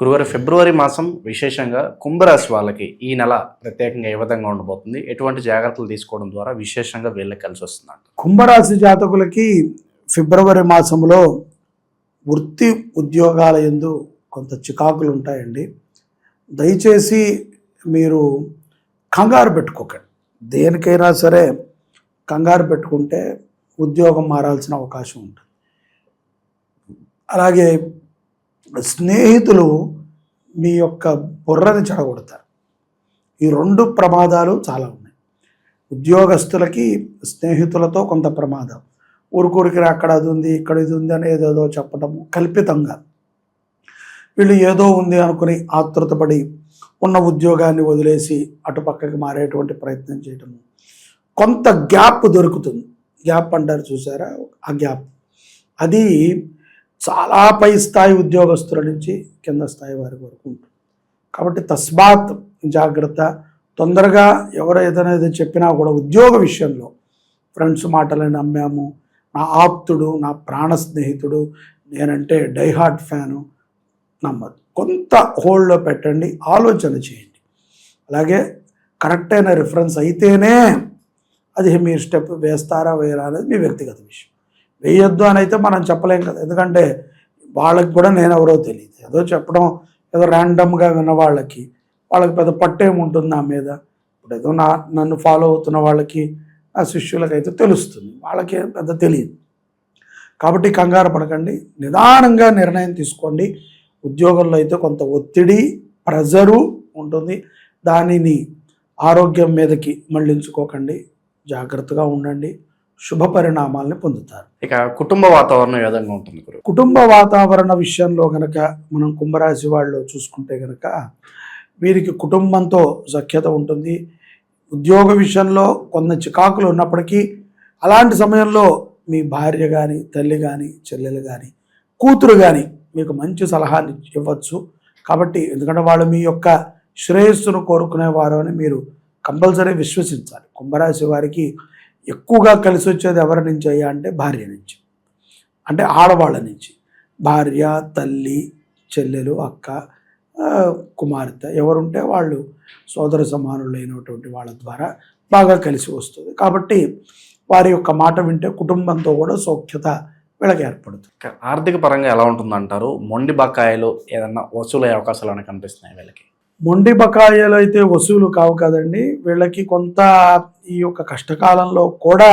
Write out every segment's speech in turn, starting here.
గురువారి ఫిబ్రవరి మాసం విశేషంగా కుంభరాశి వాళ్ళకి ఈ నెల ప్రత్యేకంగా ఏ విధంగా ఉండబోతుంది, ఎటువంటి జాగ్రత్తలు తీసుకోవడం ద్వారా విశేషంగా వీళ్ళకి కలిసి వస్తుందంట? కుంభరాశి జాతకులకి ఫిబ్రవరి మాసంలో వృత్తి ఉద్యోగాల యందు కొంత చికాకులు ఉంటాయండి. దయచేసి మీరు కంగారు పెట్టుకోకండి. దేనికైనా సరే కంగారు పెట్టుకుంటే ఉద్యోగం మారాల్సిన అవకాశం ఉంటుంది. అలాగే స్నేహితులు మీ యొక్క బుర్రని చెడగొడతారు. ఈ రెండు ప్రమాదాలు చాలా ఉన్నాయి. ఉద్యోగస్తులకి స్నేహితులతో కొంత ప్రమాదం. ఊరికూరికి అక్కడ అది ఉంది, ఇక్కడ ఇది ఉంది అని ఏదేదో చెప్పటము కల్పితంగా. వీళ్ళు ఏదో ఉంది అనుకుని ఆతృతపడి ఉన్న ఉద్యోగాన్ని వదిలేసి అటుపక్కకి మారేటువంటి ప్రయత్నం చేయటము. కొంత గ్యాప్ దొరుకుతుంది. గ్యాప్ అంటారు చూసారా, ఆ గ్యాప్ అది చాలా పై స్థాయి ఉద్యోగస్తుల నుంచి కింద స్థాయి వారి వరకు ఉంటుంది. కాబట్టి తస్మాత్ జాగ్రత్త. తొందరగా ఎవరు ఏదైనా చెప్పినా కూడా ఉద్యోగ విషయంలో ఫ్రెండ్స్ మాటలని నమ్మాము, నా ఆప్తుడు, నా ప్రాణ స్నేహితుడు, నేనంటే డైహార్ట్ ఫ్యాను, నమ్మదు. కొంత హోల్డ్లో పెట్టండి, ఆలోచన చేయండి. అలాగే కరెక్ట్ అయిన రిఫరెన్స్ అయితేనే అది మీరు స్టెప్ వేస్తారా వేయరా అనేది మీ వ్యక్తిగత విషయం. వేయొద్దు అని అయితే మనం చెప్పలేం కదా, ఎందుకంటే వాళ్ళకి కూడా నేను ఎవరో తెలియదు. ఏదో చెప్పడం, ఏదో ర్యాండమ్గా విన్న వాళ్ళకి పెద్ద పట్టేముంటుంది నా మీద. ఇప్పుడు ఏదో నన్ను ఫాలో అవుతున్న వాళ్ళకి, ఆ శిష్యులకైతే తెలుస్తుంది, వాళ్ళకి పెద్ద తెలియదు. కాబట్టి కంగారు పడకండి, నిదానంగా నిర్ణయం తీసుకోండి. ఉద్యోగంలో అయితే కొంత ఒత్తిడి, ప్రెజరు ఉంటుంది. దానిని ఆరోగ్యం మీదకి మళ్లించుకోకండి, జాగ్రత్తగా ఉండండి, శుభ పరిణామాలను పొందుతారు. ఇక కుటుంబ వాతావరణం ఏ విధంగా ఉంటుంది గురు? కుటుంబ వాతావరణ విషయంలో కనుక మనం కుంభరాశి వాళ్ళు చూసుకుంటే కనుక వీరికి కుటుంబంతో సఖ్యత ఉంటుంది. ఉద్యోగ విషయంలో కొంత చికాకులు ఉన్నప్పటికీ అలాంటి సమయంలో మీ భార్య కానీ, తల్లి కానీ, చెల్లెలు కానీ, కూతురు కానీ మీకు మంచి సలహాలు ఇవ్వచ్చు. కాబట్టి ఎందుకంటే వాళ్ళు మీ యొక్క శ్రేయస్సును కోరుకునేవారు అని మీరు కంపల్సరీ విశ్వసించాలి. కుంభరాశి వారికి ఎక్కువగా కలిసి వచ్చేది ఎవరి నుంచి అయ్యా అంటే భార్య నుంచి, అంటే ఆడవాళ్ళ నుంచి. భార్య, తల్లి, చెల్లెలు, అక్క, కుమార్తె ఎవరుంటే వాళ్ళు సోదర సమానులైనటువంటి వాళ్ళ ద్వారా బాగా కలిసి వస్తుంది. కాబట్టి వారి యొక్క మాట వింటే కుటుంబంతో కూడా సౌఖ్యత వీళ్ళకి ఏర్పడుతుంది. ఆర్థిక పరంగా ఎలా ఉంటుందంటారు? మొండి బకాయిలు ఏదన్నా వసూలు అయ్యే అవకాశాలు ఏమైనా కనిపిస్తున్నాయి వీళ్ళకి? మొండి బకాయిలు అయితే వసూలు కావు కదండి. వీళ్ళకి కొంత ఈ యొక్క కష్టకాలంలో కూడా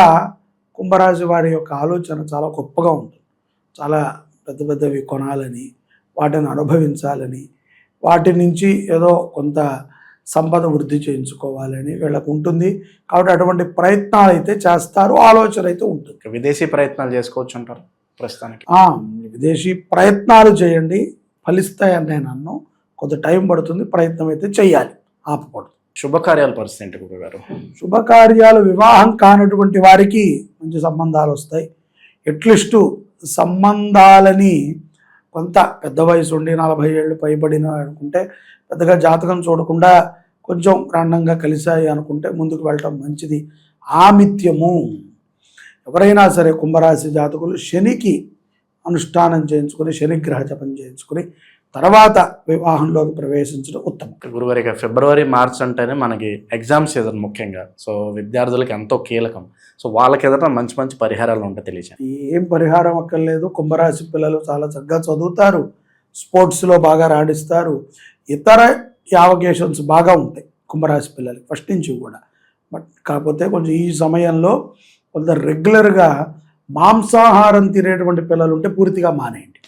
కుంభరాశి వారి యొక్క ఆలోచన చాలా గొప్పగా ఉంటుంది. చాలా పెద్ద పెద్దవి కొనాలని, వాటిని అనుభవించాలని, వాటి నుంచి ఏదో కొంత సంపద వృద్ధి చేయించుకోవాలని వీళ్ళకు ఉంటుంది. కాబట్టి అటువంటి ప్రయత్నాలు అయితే చేస్తారు, ఆలోచన అయితే ఉంటుంది. విదేశీ ప్రయత్నాలు చేసుకోవచ్చు అంటారు ప్రస్తుతానికి? విదేశీ ప్రయత్నాలు చేయండి, ఫలిస్తాయని నేను అన్నాను. కొంత టైం పడుతుంది, ప్రయత్నం అయితే చేయాలి, ఆపకూడదు. శుభకార్యాల పరిస్థితి ఏంటి గురుగారు? శుభకార్యాలు, వివాహం కానటువంటి వారికి మంచి సంబంధాలు వస్తాయి. ఎట్లీస్ట్ సంబంధాలని కొంత పెద్ద వయసు ఉండి 40 ఏళ్ళు పైబడిన అనుకుంటే పెద్దగా జాతకం చూడకుండా కొంచెం రాండంగా కలిశాయి అనుకుంటే ముందుకు వెళ్ళటం మంచిది. ఆమిత్యము ఎవరైనా సరే కుంభరాశి జాతకులు శనికి అనుష్ఠానం చేయించుకొని, శనిగ్రహ జపం చేయించుకొని తర్వాత వివాహంలోకి ప్రవేశించడం ఉత్తమం. గురువారి ఫిబ్రవరి, మార్చ్ అంటేనే మనకి ఎగ్జామ్ సీజన్ ముఖ్యంగా. సో విద్యార్థులకి ఎంతో కీలకం. సో వాళ్ళకి ఏదైనా మంచి మంచి పరిహారాలు ఉంటాయి తెలియజేయండి. ఏం పరిహారం అక్కర్లేదు. కుంభరాశి పిల్లలు చాలా చక్కగా చదువుతారు, స్పోర్ట్స్లో బాగా రాణిస్తారు, ఇతర యావగేషన్స్ బాగా ఉంటాయి కుంభరాశి పిల్లలకి ఫస్ట్ నుంచి కూడా. బట్ కాకపోతే కొంచెం ఈ సమయంలో కొంత రెగ్యులర్గా మాంసాహారం తినేటువంటి పిల్లలు ఉంటే పూర్తిగా మానేయండి.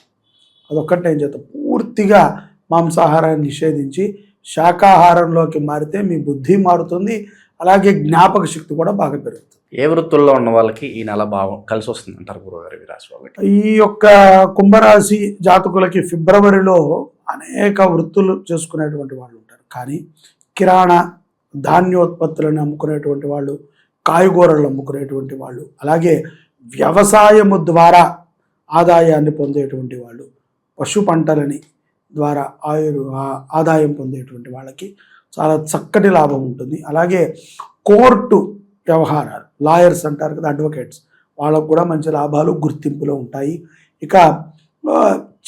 అదొక్కటి నేను చెప్తాను. పూర్తిగా మాంసాహారాన్ని నిషేధించి శాకాహారంలోకి మారితే మీ బుద్ధి మారుతుంది, అలాగే జ్ఞాపక శక్తి కూడా బాగా పెరుగుతుంది. ఏ వృత్తుల్లో ఉన్న వాళ్ళకి ఈ నెల బాగా కలిసి వస్తుంది అంటారు గురుగారు ఈ రాశి వాళ్ళకి? ఈ యొక్క కుంభరాశి జాతకులకి ఫిబ్రవరిలో అనేక వృత్తులు చేసుకునేటువంటి వాళ్ళు ఉంటారు. కానీ కిరాణా, ధాన్యోత్పత్తులను అమ్ముకునేటువంటి వాళ్ళు, కాయగూరలు అమ్ముకునేటువంటి వాళ్ళు, అలాగే వ్యవసాయము ద్వారా ఆదాయాన్ని పొందేటువంటి వాళ్ళు, పశు పంటలని ద్వారా ఆదాయం పొందేటువంటి వాళ్ళకి చాలా చక్కటి లాభం ఉంటుంది. అలాగే కోర్టు వ్యవహారాలు, లాయర్స్ అంటారు కదా, అడ్వకేట్స్, వాళ్ళకు కూడా మంచి లాభాలు, గుర్తింపులు ఉంటాయి. ఇక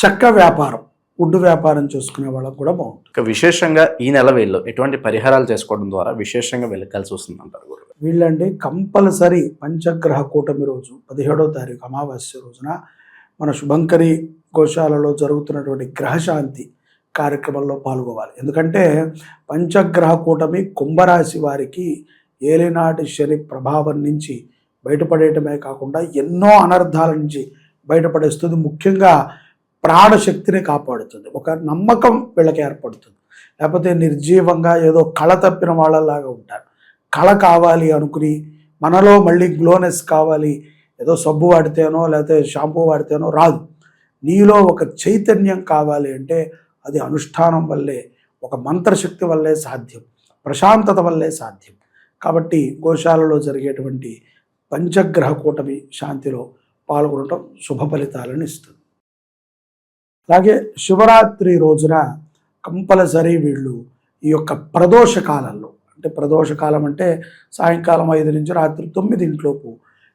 చెక్క వ్యాపారం, వుడ్ వ్యాపారం చేసుకునే వాళ్ళకు కూడా బాగుంటుంది. ఇక విశేషంగా ఈ నెల వీళ్ళు ఎటువంటి పరిహారాలు చేసుకోవడం ద్వారా విశేషంగా వీళ్ళకి కలిసి వస్తుంది అంటారు గురుగారు? వీళ్ళండి కంపల్సరీ పంచగ్రహ కూటమి రోజు 17వ తారీఖు అమావాస్య రోజున మన శుభంకరి గోశాలలో జరుగుతున్నటువంటి గ్రహశాంతి కార్యక్రమంలో పాల్గొవాలి. ఎందుకంటే పంచగ్రహ కూటమి కుంభరాశి వారికి ఏలినాటి శని ప్రభావం నుంచి బయటపడేయటమే కాకుండా ఎన్నో అనర్థాల నుంచి బయటపడేస్తుంది. ముఖ్యంగా ప్రాణశక్తిని కాపాడుతుంది. ఒక నమ్మకం వీళ్ళకి ఏర్పడుతుంది. లేకపోతే నిర్జీవంగా ఏదో కళ తప్పిన వాళ్ళలాగా ఉంటారు. కళ కావాలి అనుకుని మనలో మళ్ళీ గ్లోనెస్ కావాలి, ఏదో సబ్బు వాడితేనో లేకపోతే షాంపూ వాడితేనో రాదు. నీలో ఒక చైతన్యం కావాలి అంటే అది అనుష్ఠానం వల్లే, ఒక మంత్రశక్తి వల్లే సాధ్యం, ప్రశాంతత వల్లే సాధ్యం. కాబట్టి గోశాలలో జరిగేటువంటి పంచగ్రహ కూటమి శాంతిలో పాల్గొనడం శుభ ఫలితాలను ఇస్తుంది. అలాగే శివరాత్రి రోజున కంపల్సరీ వీళ్ళు ఈ యొక్క ప్రదోష కాలంలో, అంటే ప్రదోష కాలం అంటే సాయంకాలం 5 నుంచి రాత్రి 9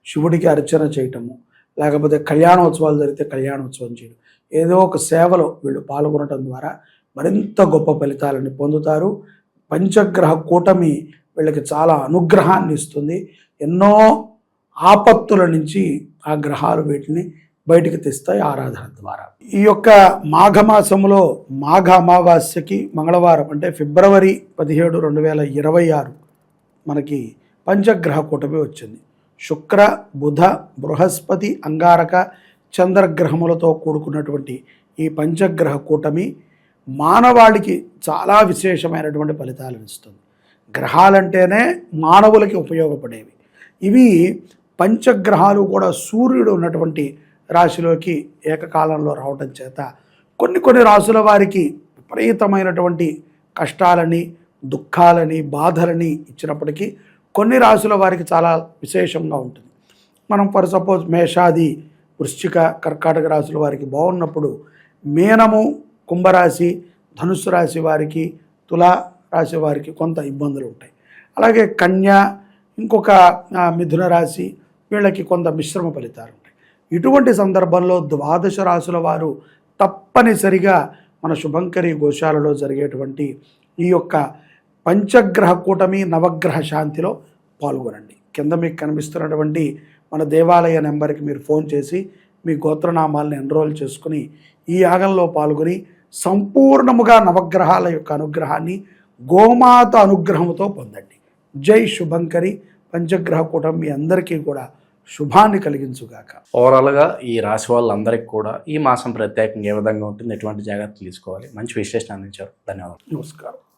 శివుడికి అర్చన చేయటము, లేకపోతే కళ్యాణోత్సవాలు జరిగితే కళ్యాణోత్సవం చేయడం, ఏదో ఒక సేవలో వీళ్ళు పాల్గొనడం ద్వారా మరింత గొప్ప ఫలితాలను పొందుతారు. పంచగ్రహ కూటమి వీళ్ళకి చాలా అనుగ్రహాన్ని ఇస్తుంది. ఎన్నో ఆపత్తుల నుంచి ఆ గ్రహాలు వీటిని బయటికి తెస్తాయి ఆరాధన ద్వారా. ఈ యొక్క మాఘమాసంలో మాఘ అమావాస్యకి మంగళవారం అంటే ఫిబ్రవరి 17, 2026 మనకి పంచగ్రహ కూటమి వచ్చింది. శుక్ర, బుధ, బృహస్పతి, అంగారక, చంద్రగ్రహములతో కూడుకున్నటువంటి ఈ పంచగ్రహ కూటమి మానవాళికి చాలా విశేషమైనటువంటి ఫలితాలను ఇస్తుంది. గ్రహాలంటేనే మానవులకి ఉపయోగపడేవి. ఇవి పంచగ్రహాలు కూడా సూర్యుడు ఉన్నటువంటి రాశిలోకి ఏకకాలంలో రావటం చేత కొన్ని రాశుల వారికి విపరీతమైనటువంటి కష్టాలని, దుఃఖాలని, బాధలని ఇచ్చినప్పటికీ కొన్ని రాశుల వారికి చాలా విశేషంగా ఉంటుంది. మనం ఫర్ సపోజ్ మేషాది, వృశ్చిక, కర్కాటక రాశుల వారికి బాగున్నప్పుడు మీనము, కుంభరాశి, ధనుస్సు రాశి వారికి, తులా రాశి వారికి కొంత ఇబ్బందులు ఉంటాయి. అలాగే కన్య, ఇంకొక మిథున రాశి వీళ్ళకి కొంత మిశ్రమ ఫలితాలు ఉంటాయి. ఇటువంటి సందర్భంలో 12 రాశుల వారు తప్పనిసరిగా మన శుభంకరి గోశాలలో జరిగేటువంటి ఈ యొక్క పంచగ్రహ కూటమి నవగ్రహ శాంతిలో పాల్గొనండి. కింద మీకు కనిపిస్తున్నటువంటి మన దేవాలయ నెంబర్కి మీరు ఫోన్ చేసి మీ గోత్రనామాలను ఎన్రోల్ చేసుకుని ఈ యాగంలో పాల్గొని సంపూర్ణముగా నవగ్రహాల యొక్క అనుగ్రహాన్ని గోమాత అనుగ్రహంతో పొందండి. జై శుభంకరి. పంచగ్రహ కూటమి మీ అందరికీ కూడా శుభాన్ని కలిగించుగాక. ఓవరాల్గా ఈ రాశి వాళ్ళందరికీ కూడా ఈ మాసం ప్రత్యేకంగా ఏ విధంగా ఉంటుంది, ఎటువంటి జాగ్రత్తలు తీసుకోవాలి, మంచి విశ్లేషణ అందించారు. ధన్యవాదాలు. నమస్కారం.